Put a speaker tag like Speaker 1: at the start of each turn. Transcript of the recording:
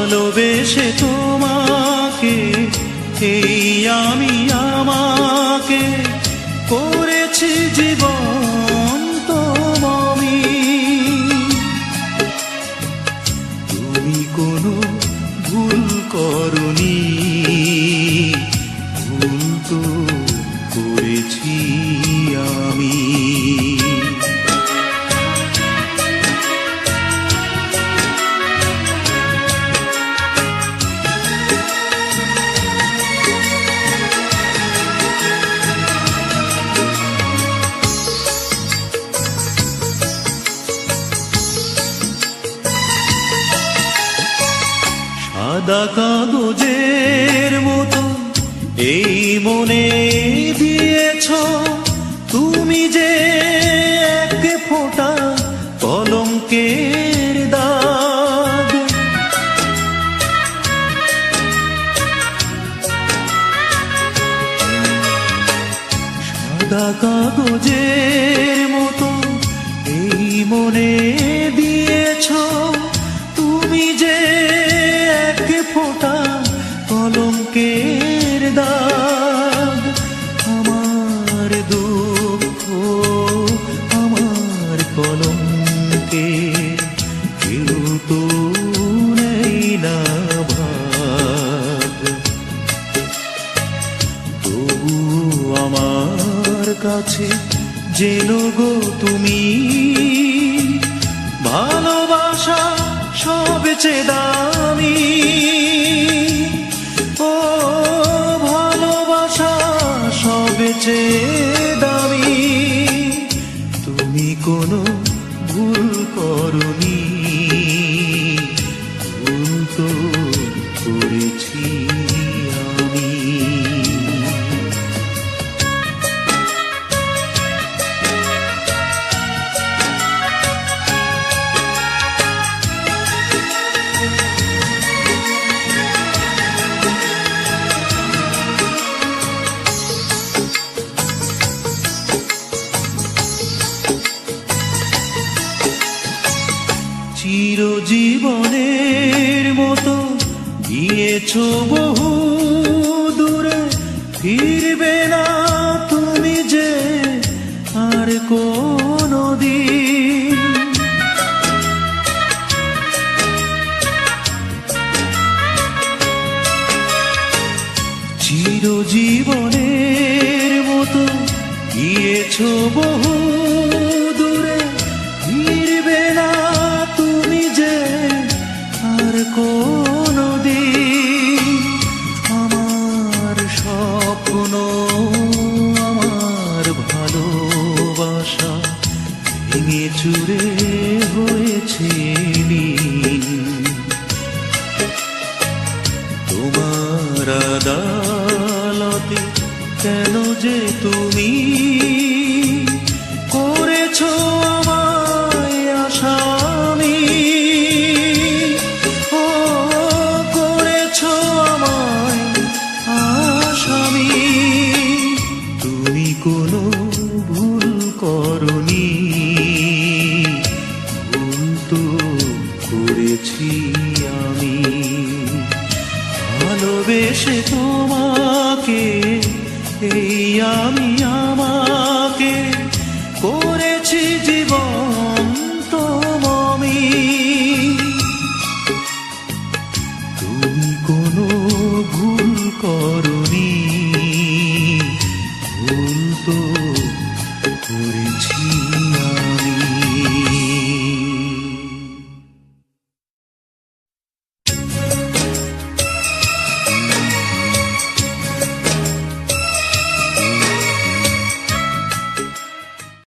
Speaker 1: ভালোবেসে তোমাকে এই আমি আমাকে করেছি জীবন্ত আমি। তুমি কোনো ভুল করনি, ভুল তো করেছি আমি। সাদা কাগজের মতো এই মনে দিয়েছ তুমি যে এক ফোঁটা কলঙ্কের দাগ। সাদা কাগজের মতো এই মনে দিয়েছ তুমি যে এক ফোঁটা কলঙ্কের দাগ। আমার দুঃখ আমার কলঙ্কে কেউ তো নেই না ভাগ। তবু আমার কাছে জেনো গো তুমি ভালোবাসা সবচেয়ে দামি। ও ভালোবাসা সবচেয়ে দামি। তুমি কোনো ভুল করনি, ভুল তো করেছি আমি। চিরজীবনের মতো গিয়েছ বহু দূরে, ফিরবে না তুমি যে আর কোনদিন। চিরজীবনের মতো গিয়েছ বহু দূরে, ফিরবে না তুমি যে আর কোনদিন। আমার স্বপ্ন আমার ভালোবাসা ভেঙে চুরে হয়েছে নীল। তোমার আদালতে কেন যে তুমি করেছ আমায় আসামি। ও করেছ আমায় আসামি। তুমি কোনো ভুল করনি, ভুল তো করেছি আমি। ভালোবেসে তোমাকে এই আমি আমাকে